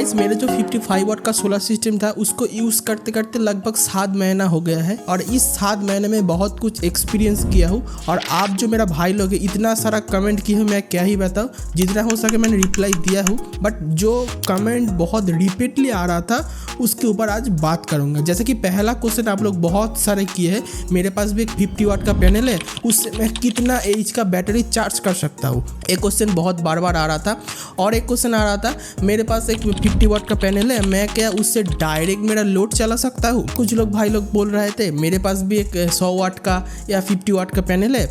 Guys मेरे जो 55 वाट का सोलर सिस्टम था उसको यूज़ करते करते लगभग 7 महीना हो गया है और इस 7 महीने में बहुत कुछ एक्सपीरियंस किया हूँ। और आप जो मेरा भाई लोग है इतना सारा कमेंट किए हो, मैं क्या ही बताऊँ, जितना हो सके मैंने रिप्लाई दिया हूँ। बट जो कमेंट बहुत रिपीटली आ रहा था उसके ऊपर आज बात करूँगा। जैसे कि पहला क्वेश्चन आप लोग बहुत सारे किए हैं, मेरे पास भी एक 50 वाट का पैनल है, उससे मैं कितना एच का बैटरी चार्ज कर सकता हूँ। एक क्वेश्चन बहुत बार बार आ रहा था। और एक क्वेश्चन आ रहा था, मेरे पास एक 50 वाट का पैनल है, मैं क्या उससे डायरेक्ट मेरा लोड चला सकता हूँ। कुछ लोग भाई लोग बोल रहे थे मेरे पास भी एक 100 वाट का या 50 वाट का पैनल है,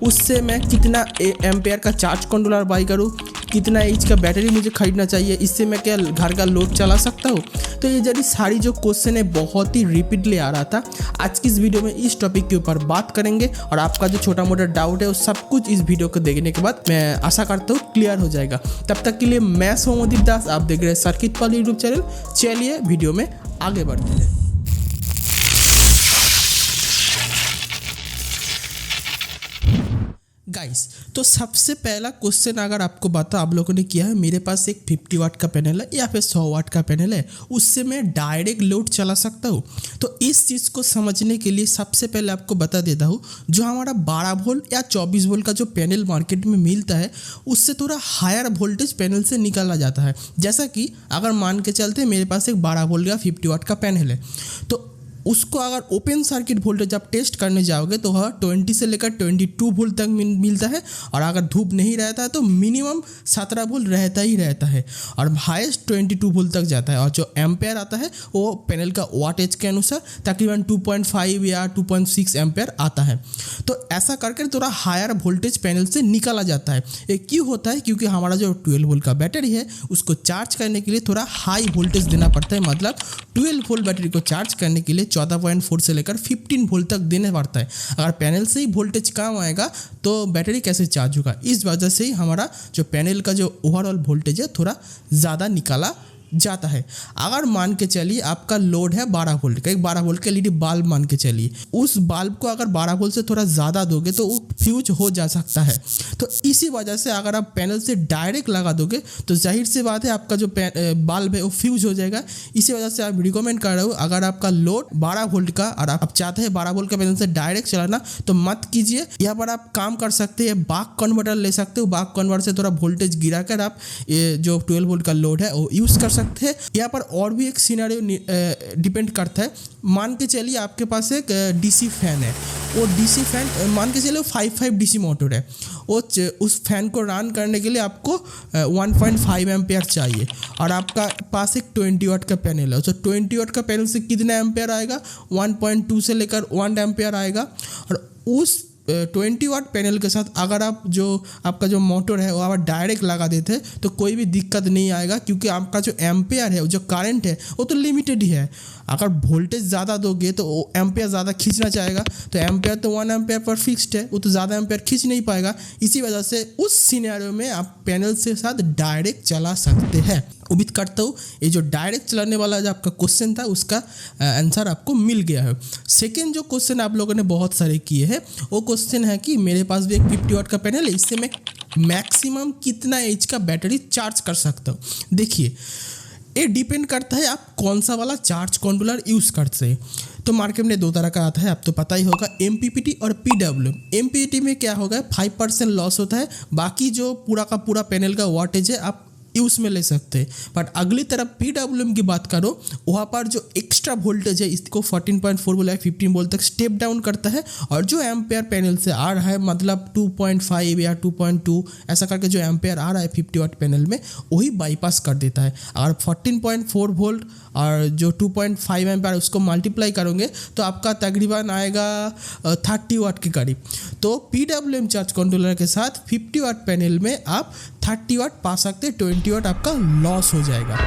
उससे मैं कितना एम्पेयर का चार्ज कंट्रोलर बाई करूँ, कितना एच का बैटरी मुझे खरीदना चाहिए, इससे मैं क्या घर का लोड चला सकता हूँ। तो ये जरी सारी जो क्वेश्चन है बहुत ही रिपीटली आ रहा था। आज की इस वीडियो में इस टॉपिक के ऊपर बात करेंगे और आपका जो छोटा मोटा डाउट है वो सब कुछ इस वीडियो को देखने के बाद मैं आशा करता हूँ क्लियर हो जाएगा। तब तक के लिए मैं सोमदीप दास, आप देख रहे हैं सर्किट पाल यूट्यूब चैनल। चलिए वीडियो में आगे बढ़ते हैं। गाइस तो सबसे पहला क्वेश्चन अगर आपको बता आप लोगों ने किया है, मेरे पास एक 50 वाट का पैनल है या फिर 100 वाट का पैनल है, उससे मैं डायरेक्ट लोड चला सकता हूँ। तो इस चीज़ को समझने के लिए सबसे पहले आपको बता देता हूँ, जो हमारा 12 वोल्ट या 24 वोल्ट का जो पैनल मार्केट में मिलता है उससे थोड़ा हायर वोल्टेज पैनल से निकाला जाता है। जैसा कि अगर मान के चलते मेरे पास एक 12 वोल्ट या 50 वाट का पैनल है, तो उसको अगर ओपन सर्किट वोल्टेज आप टेस्ट करने जाओगे तो वह 20 से लेकर 22 वोल्ट तक मिलता है। और अगर धूप नहीं रहता है तो मिनिमम 17 वोल्ट रहता ही रहता है और हाईएस्ट 22 वोल्ट तक जाता है। और जो एम्पेयर आता है वो पैनल का वाटेज के अनुसार तकरीबन 2.5 या 2.6 एम्पेयर आता है। तो ऐसा करके थोड़ा हायर वोल्टेज पैनल से निकाला जाता है। ये क्यों होता है? क्योंकि हमारा जो 12 वोल्ट का बैटरी है उसको चार्ज करने के लिए थोड़ा हाई वोल्टेज देना पड़ता है। मतलब 12 वोल्ट बैटरी को चार्ज करने के लिए 14.4 से लेकर 15 वोल्ट तक देने पड़ता है। अगर पैनल से ही वोल्टेज कम आएगा तो बैटरी कैसे चार्ज होगा? इस वजह से ही हमारा जो पैनल का जो ओवरऑल वोल्टेज है थोड़ा ज़्यादा निकाला जाता है। अगर मान के चलिए आपका लोड है 12 वोल्ट का, एक 12 वोल्ट का एलईडी बल्ब मान के चलिए, उस बल्ब को अगर 12 वोल्ट से थोड़ा ज़्यादा दोगे तो वो फ्यूज हो जा सकता है। तो इसी वजह से अगर आप पैनल से डायरेक्ट लगा दोगे तो जाहिर सी बात है आपका जो बल्ब है वो फ्यूज हो जाएगा। इसी वजह से आप रिकमेंड कर रहा हूँ, अगर आपका लोड 12 वोल्ट का और आप चाहते हैं 12 वोल्ट का पैनल से डायरेक्ट चलाना तो मत कीजिए। यहाँ पर आप काम कर सकते हैं, बाक कन्वर्टर ले सकते हो। बाक कन्वर्टर से थोड़ा वोल्टेज गिरा कर आप ये जो 12 वोल्ट का लोड है वो यूज़ कर सकते हैं। यहाँ पर और भी एक सिनेरियो डिपेंड करता है। मान के चलिए आपके पास एक डीसी फैन है, वो डीसी फैन मान के चलिए 55 डीसी मोटर है, वो उस फैन को रन करने के लिए आपको 1.5 एम्पेयर चाहिए और आपका पास एक 20 वाट का पैनल है। तो 20 वाट का पैनल से कितना एम्पेयर आएगा? 1.2 से लेकर 1 एम्पेयर आएगा। और उस 20 वाट पैनल के साथ अगर आप जो आपका जो मोटर है वो आप डायरेक्ट लगा देते तो कोई भी दिक्कत नहीं आएगा, क्योंकि आपका जो एम्पेयर है, जो करंट है वो तो लिमिटेड ही है। अगर वोल्टेज ज़्यादा दोगे तो वो एम्पेयर ज़्यादा खींचना चाहेगा, तो एम्पेयर तो 1 एम्पेयर पर फिक्स्ड है, वो तो ज़्यादा एम्पेयर खींच नहीं पाएगा। इसी वजह से उस सिनेरियो में आप पैनल से साथ डायरेक्ट चला सकते हैं। उम्मीद करता हूँ ये जो डायरेक्ट चलाने वाला जो आपका क्वेश्चन था उसका आंसर आपको मिल गया है। सेकेंड जो क्वेश्चन आप लोगों ने बहुत सारे किए हैं वो क्वेश्चन है कि मेरे पास भी एक 50 वाट का पैनल है, इससे मैं मैक्सिमम कितना एच का बैटरी चार्ज कर सकता हूँ। देखिए ये डिपेंड करता है आप कौन सा वाला चार्ज कंट्रोलर यूज़ करते हैं। तो मार्केट में 2 तरह का आता है, आप तो पता ही होगा, MPPT और PWM। MPPT में क्या होगा, 5% लॉस होता है, बाकी जो पूरा का पूरा पैनल का वाटेज है आप यूज़ में ले सकते हैं। बट अगली तरफ PWM की बात करो, वहाँ पर जो एक्स्ट्रा वोल्टेज है इसको 14.4 वोल्ट या 15 वोल्ट तक स्टेप डाउन करता है और जो एम्पेयर पैनल से आ रहा है, मतलब 2.5 या 2.2 ऐसा करके जो एम्पेयर आ रहा है 50 वाट पैनल में, वही बाईपास कर देता है। अगर 14.4 वोल्ट और जो 2.5 एम्पेयर उसको मल्टीप्लाई करोगे तो आपका तकरीबन आएगा 30 वाट के करीब। तो PWM चार्ज कंट्रोलर के साथ 50 वाट पैनल में आप 30 वाट पा सकते, 20 वाट आपका लॉस हो जाएगा।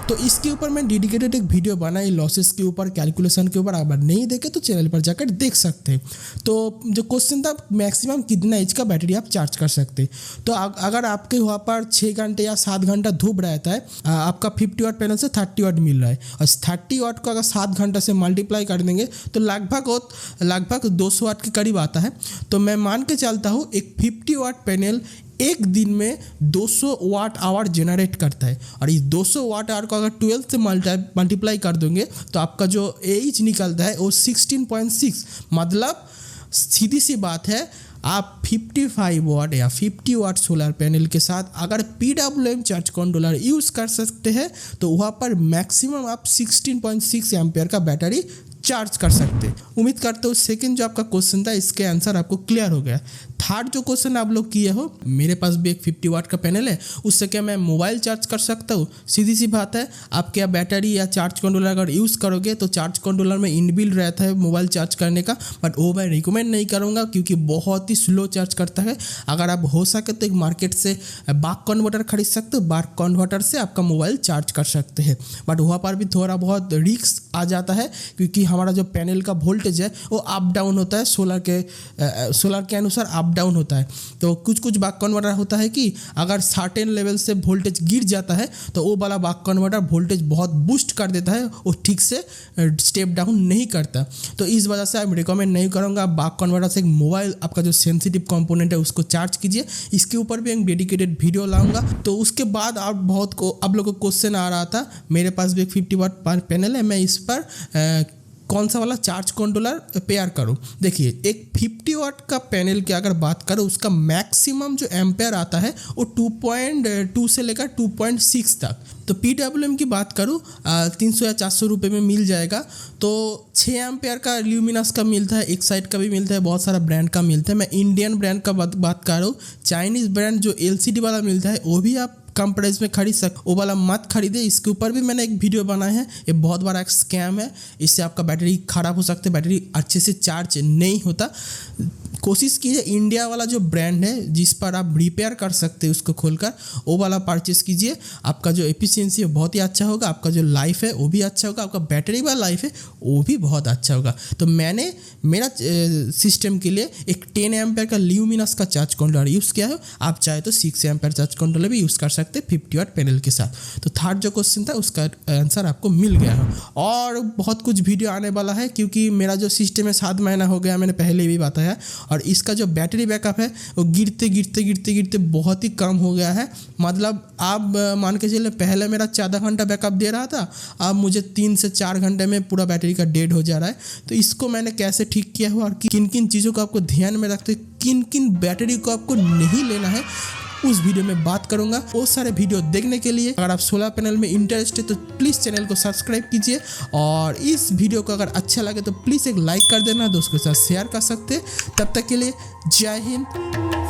तो इसके ऊपर मैं डेडिकेटेड एक वीडियो बनाई लॉसेस के ऊपर, कैलकुलेशन के ऊपर। अगर नहीं देखे तो चैनल पर जाकर देख सकते हैं। तो जो क्वेश्चन था मैक्सिमम कितना एच का बैटरी आप चार्ज कर सकते हैं। तो अगर आपके वहाँ पर 6 घंटे या 7 घंटा धूप रहता है, आपका 50 वाट पैनल से 30 वाट मिल रहा है और 30 वाट को अगर 7 घंटा से मल्टीप्लाई कर देंगे तो लगभग 200 वाट के करीब आता है। तो मैं मान के चलता हूँ एक 50 वाट पैनल एक दिन में 200 वाट आवर जनरेट करता है। और इस 200 वाट आवर को अगर 12 से मल्टीप्लाई कर दोगे तो आपका जो एज निकलता है वो 16.6। मतलब सीधी सी बात है, आप 55 वाट या 50 वाट सोलर पैनल के साथ अगर PWM चार्ज कंट्रोलर यूज़ कर सकते हैं तो वहाँ पर मैक्सिमम आप 16.6 एम्पियर का बैटरी चार्ज कर सकते हैं। उम्मीद करते हो सेकंड जो आपका क्वेश्चन था इसके आंसर आपको क्लियर हो गया। थर्ड जो क्वेश्चन आप लोग किए हो, मेरे पास भी एक 50 वाट का पैनल है, उससे क्या मैं मोबाइल चार्ज कर सकता हूँ? सीधी सी बात है, आप क्या बैटरी या चार्ज कंट्रोलर अगर यूज़ करोगे तो चार्ज कंट्रोलर में इनबिल्ट रहता है मोबाइल चार्ज करने का, बट वो मैं रिकमेंड नहीं करूँगा क्योंकि बहुत ही स्लो चार्ज करता है। अगर आप हो सके तो एक मार्केट से बाक कन्वर्टर खरीद सकते हो, बाक कन्वर्टर से आपका मोबाइल चार्ज कर सकते हैं। बट वहाँ पर भी थोड़ा बहुत रिस्क आ जाता है क्योंकि हमारा जो पैनल का वोल्टेज है वो अप डाउन होता है, सोलर के अनुसार अप डाउन होता है। तो कुछ कुछ बाक कन्वर्टर होता है कि अगर सर्टेन लेवल से वोल्टेज गिर जाता है तो वो वाला बाक कन्वर्टर वोल्टेज बहुत बूस्ट कर देता है, वो ठीक से स्टेप डाउन नहीं करता। तो इस वजह से मैं रिकमेंड नहीं करूँगा बाक कन्वर्टर से मोबाइल आपका जो सेंसिटिव कंपोनेंट है उसको चार्ज कीजिए। इसके ऊपर भी एक डेडिकेटेड वीडियो लाऊंगा। तो उसके बाद आप लोगों को क्वेश्चन आ रहा था, मेरे पास भी एक 50 वाट पैनल है, मैं इस पर कौन सा वाला चार्ज कंट्रोलर पेयर करूँ? देखिए, एक 50 वाट का पैनल की अगर बात करूँ उसका मैक्सिमम जो एम्पेयर आता है वो 2.2 से लेकर 2.6 तक। तो PWM की बात करूँ 300 या 400 रुपये में मिल जाएगा। तो 6 एम्पेयर का ल्यूमिनस का मिलता है, एक साइड का भी मिलता है, बहुत सारा ब्रांड का मिलता है। मैं इंडियन ब्रांड का बात कर रहा हूँ। चाइनीज़ ब्रांड जो LCD वाला मिलता है वो भी आप कम प्राइस में खरीद वो वाला मत खरीदे। इसके ऊपर भी मैंने एक वीडियो बनाया है। ये बहुत बड़ा एक स्कैम है, इससे आपका बैटरी ख़राब हो सकता है, बैटरी अच्छे से चार्ज नहीं होता। कोशिश कीजिए इंडिया वाला जो ब्रांड है जिस पर आप रिपेयर कर सकते हैं उसको खोलकर वो वाला परचेस कीजिए। आपका जो एफिशिएंसी है बहुत ही अच्छा होगा, आपका जो लाइफ है वो भी अच्छा होगा, आपका बैटरी वाला लाइफ है वो भी बहुत अच्छा होगा। तो मैंने मेरा सिस्टम के लिए एक 10 एम्पेयर का ल्यूमिनस का चार्ज कंट्रोलर यूज़ किया है। आप चाहे तो 6 एम्पेयर चार्ज कंट्रोलर भी यूज़ कर सकते हैं 50 वाट पैनल के साथ। तो थर्ड जो क्वेश्चन था उसका आंसर आपको मिल गया है। और बहुत कुछ वीडियो आने वाला है क्योंकि मेरा जो सिस्टम है 7 महीना हो गया, मैंने पहले भी बताया। और इसका जो बैटरी बैकअप है वो गिरते बहुत ही कम हो गया है। मतलब आप मान के चलिए पहले मेरा 14 घंटा बैकअप दे रहा था, अब मुझे 3 से 4 घंटे में पूरा बैटरी का डेड हो जा रहा है। तो इसको मैंने कैसे ठीक किया हुआ और किन किन चीज़ों को आपको ध्यान में रखते, किन किन बैटरी को आपको नहीं लेना है, उस वीडियो में बात करूंगा। वो सारे वीडियो देखने के लिए अगर आप सोलर पैनल में इंटरेस्ट है तो प्लीज़ चैनल को सब्सक्राइब कीजिए। और इस वीडियो को अगर अच्छा लगे तो प्लीज़ एक लाइक कर देना, दोस्तों के साथ शेयर कर सकते हैं। तब तक के लिए जय हिंद।